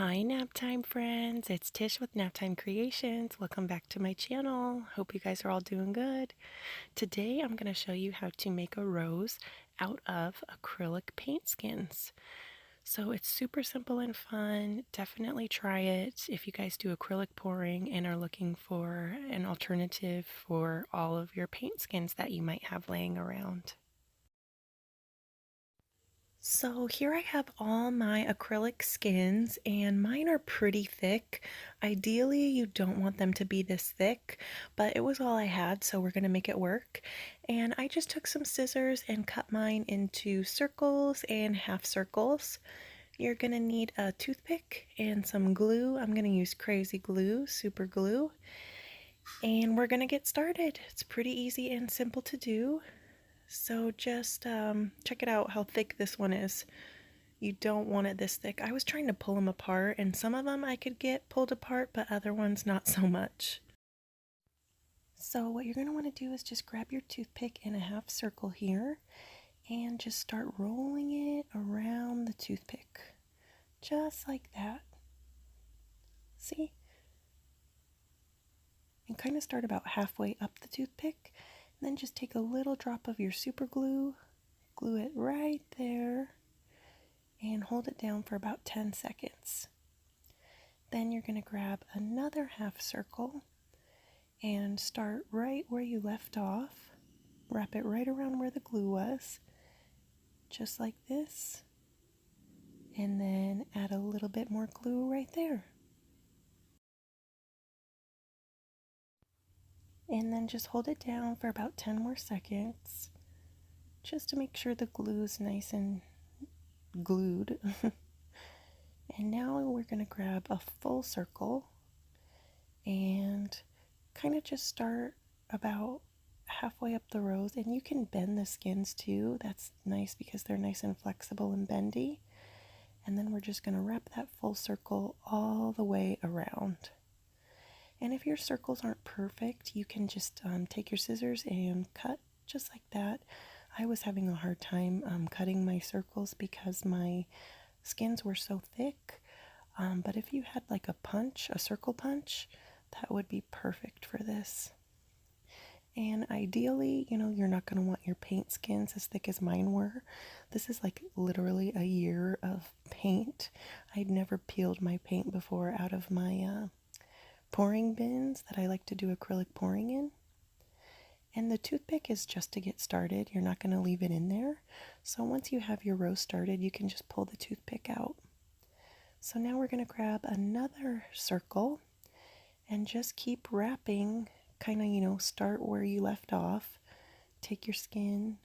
Hi Naptime friends, it's Tish with Naptime Creations. Welcome back to my channel. Hope you guys are all doing good. Today I'm going to show you how to make a rose out of acrylic paint skins. So it's super simple and fun. Definitely try it if you guys do acrylic pouring and are looking for an alternative for all of your paint skins that you might have laying around. So here I have all my acrylic skins and mine are pretty thick. Ideally, you don't want them to be this thick, but it was all I had, so we're going to make it work. And I just took some scissors and cut mine into circles and half circles. You're going to need a toothpick and some glue. I'm going to use Crazy Glue, super glue. And we're going to get started. It's pretty easy and simple to do. So just check it out how thick this one is. You don't want it this thick. I was trying to pull them apart, and some of them I could get pulled apart, but other ones not so much. So what you're going to want to do is just grab your toothpick in a half circle here, and just start rolling it around the toothpick. Just like that. See? And kind of start about halfway up the toothpick, and then just take a little drop of your super glue, glue it right there, and hold it down for about 10 seconds. Then you're going to grab another half circle and start right where you left off. Wrap it right around where the glue was, just like this. And then add a little bit more glue right there. And then just hold it down for about 10 more seconds, just to make sure the glue is nice and glued. And now we're going to grab a full circle and kind of just start about halfway up the rose, and you can bend the skins too. That's nice because they're nice and flexible and bendy. And then we're just going to wrap that full circle all the way around. And if your circles aren't perfect, you can just take your scissors and cut just like that. I was having a hard time cutting my circles because my skins were so thick. But if you had like a circle punch, that would be perfect for this. And ideally, you're not going to want your paint skins as thick as mine were. This is like literally a year of paint. I'd never peeled my paint before out of my pouring bins that I like to do acrylic pouring in. And the toothpick is just to get started. You're not going to leave it in there. So once you have your rose started, you can just pull the toothpick out. So now we're going to grab another circle and just keep wrapping, kind of, start where you left off. Take your skin.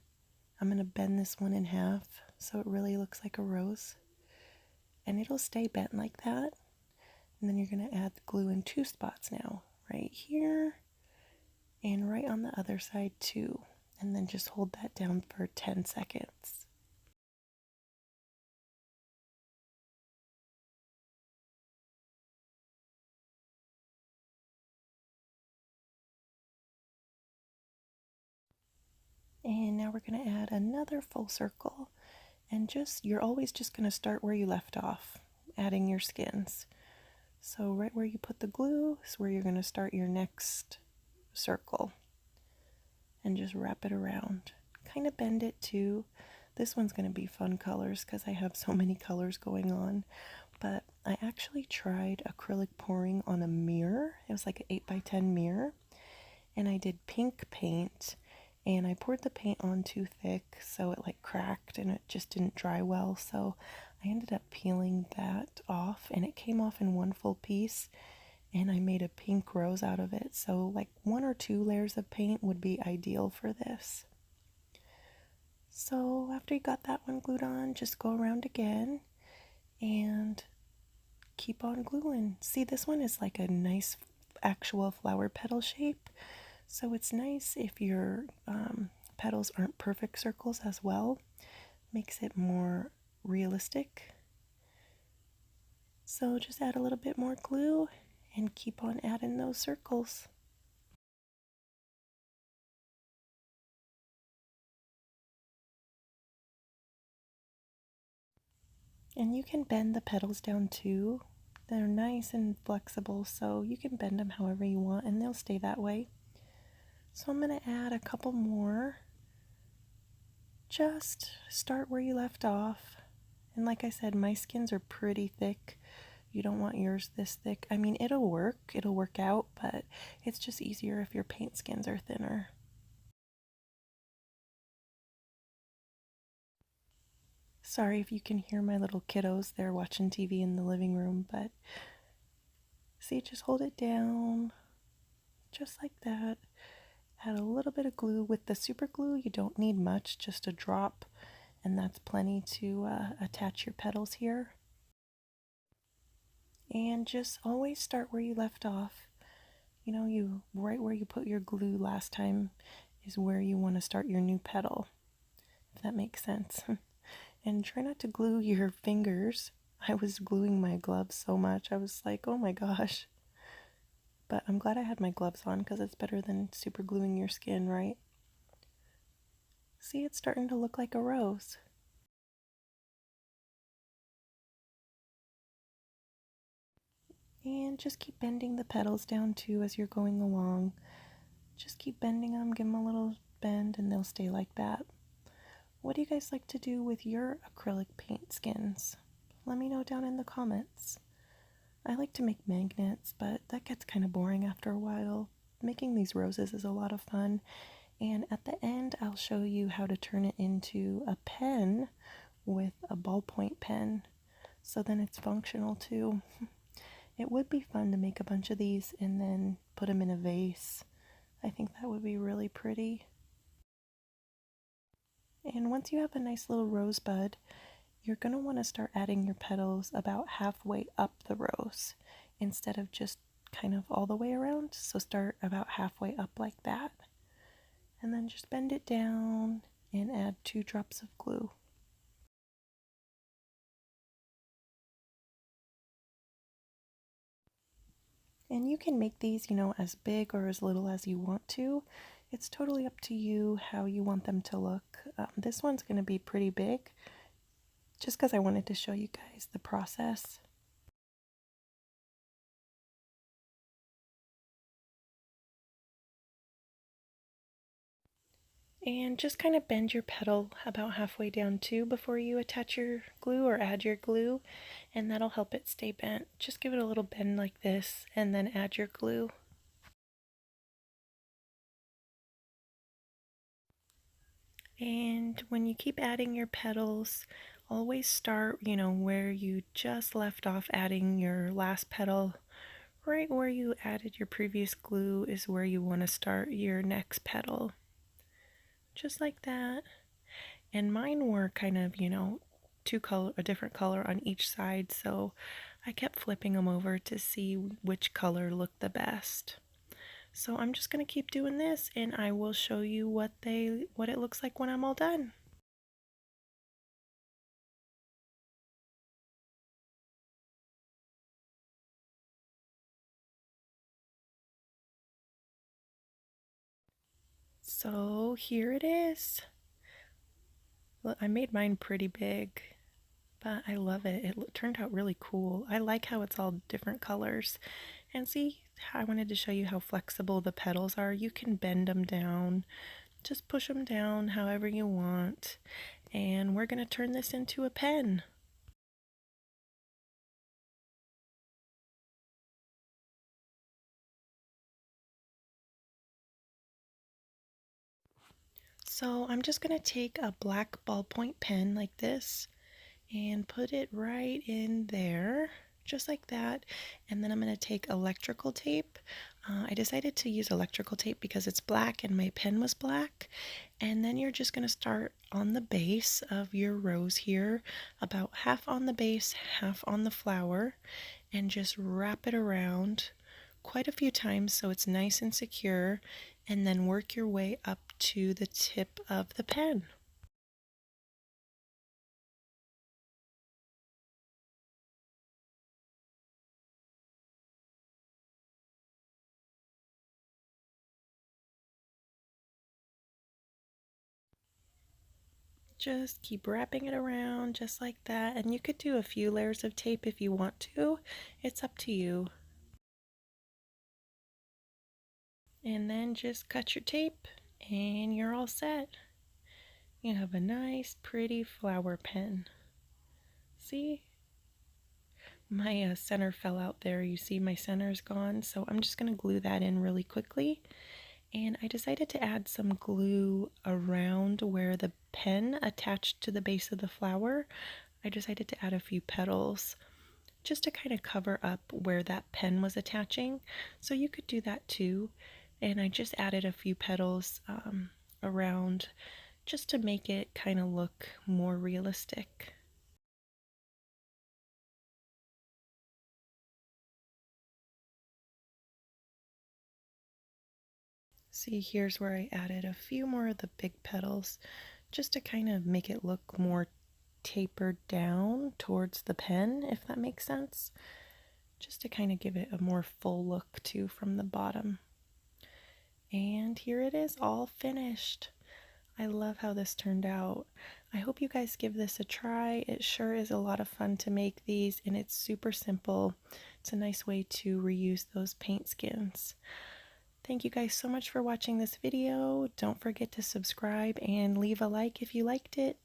I'm going to bend this one in half so it really looks like a rose. And it'll stay bent like that. And then you're going to add the glue in two spots now. Right here and right on the other side too. And then just hold that down for 10 seconds. And now we're going to add another full circle, and you're always just going to start where you left off, adding your skins. So right where you put the glue is where you're going to start your next circle, and just wrap it around. Kind of bend it too. This one's going to be fun colors because I have so many colors going on, but I actually tried acrylic pouring on a mirror. It was like an 8x10 mirror, and I did pink paint. And I poured the paint on too thick, so it like cracked and it just didn't dry well. So I ended up peeling that off, and it came off in one full piece, and I made a pink rose out of it. So like 1 or 2 layers of paint would be ideal for this. So after you got that one glued on, just go around again and keep on gluing. See, this one is like a nice actual flower petal shape. So it's nice if your petals aren't perfect circles as well. Makes it more realistic. So just add a little bit more glue and keep on adding those circles. And you can bend the petals down too. They're nice and flexible, so you can bend them however you want and they'll stay that way. So I'm going to add a couple more. Just start where you left off. And like I said, my skins are pretty thick. You don't want yours this thick. I mean, it'll work out, but it's just easier if your paint skins are thinner. Sorry if you can hear my little kiddos. They're watching TV in the living room, but see, just hold it down, just like that. Add a little bit of glue. With the super glue, you don't need much, just a drop, and that's plenty to attach your petals here. And just always start where you left off. You know, right where you put your glue last time is where you want to start your new petal, if that makes sense. And try not to glue your fingers. I was gluing my gloves so much. I was like, oh my gosh. But I'm glad I had my gloves on because it's better than super gluing your skin, right? See, it's starting to look like a rose. And just keep bending the petals down too as you're going along. Just keep bending them, give them a little bend, and they'll stay like that. What do you guys like to do with your acrylic paint skins? Let me know down in the comments. I like to make magnets, but that gets kind of boring after a while. Making these roses is a lot of fun. And at the end, I'll show you how to turn it into a pen with a ballpoint pen. So then it's functional too. It would be fun to make a bunch of these and then put them in a vase. I think that would be really pretty. And once you have a nice little rosebud, you're going to want to start adding your petals about halfway up the rose instead of just kind of all the way around. So start about halfway up like that. And then just bend it down and add 2 drops of glue. And you can make these, you know, as big or as little as you want to. It's totally up to you how you want them to look. This one's going to be pretty big, just because I wanted to show you guys the process. And just kind of bend your petal about halfway down too before you attach your glue or add your glue, and that'll help it stay bent. Just give it a little bend like this and then add your glue. And when you keep adding your petals, always start, you know, where you just left off adding your last petal. Right where you added your previous glue is where you want to start your next petal. Just like that. And mine were kind of, you know, a different color on each side, so I kept flipping them over to see which color looked the best. So I'm just going to keep doing this and I will show you what it looks like when I'm all done. So here it is. Well, I made mine pretty big, but I love it. It turned out really cool. I like how it's all different colors. And see, I wanted to show you how flexible the petals are. You can bend them down, just push them down however you want. And we're going to turn this into a pen. So I'm just going to take a black ballpoint pen like this and put it right in there, just like that. And then I'm going to take electrical tape. I decided to use electrical tape because it's black and my pen was black. And then you're just going to start on the base of your rose here, about half on the base, half on the flower, and just wrap it around quite a few times so it's nice and secure, and then work your way up to the tip of the pen. just keep wrapping it around just like that. And you could do a few layers of tape if you want to. It's up to you. And then just cut your tape and you're all set. You have a nice pretty flower pen. See? My center fell out there. You see my center's gone, so I'm just going to glue that in really quickly. And I decided to add some glue around where the pen attached to the base of the flower. I decided to add a few petals just to kind of cover up where that pen was attaching. So you could do that too. And I just added a few petals around just to make it kind of look more realistic. See, here's where I added a few more of the big petals just to kind of make it look more tapered down towards the pen, if that makes sense. Just to kind of give it a more full look too from the bottom. And here it is, all finished. I love how this turned out. I hope you guys give this a try. It sure is a lot of fun to make these, and it's super simple. It's a nice way to reuse those paint skins. Thank you guys so much for watching this video. Don't forget to subscribe and leave a like if you liked it.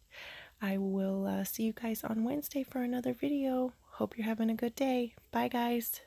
I will see you guys on Wednesday for another video. Hope you're having a good day. Bye guys.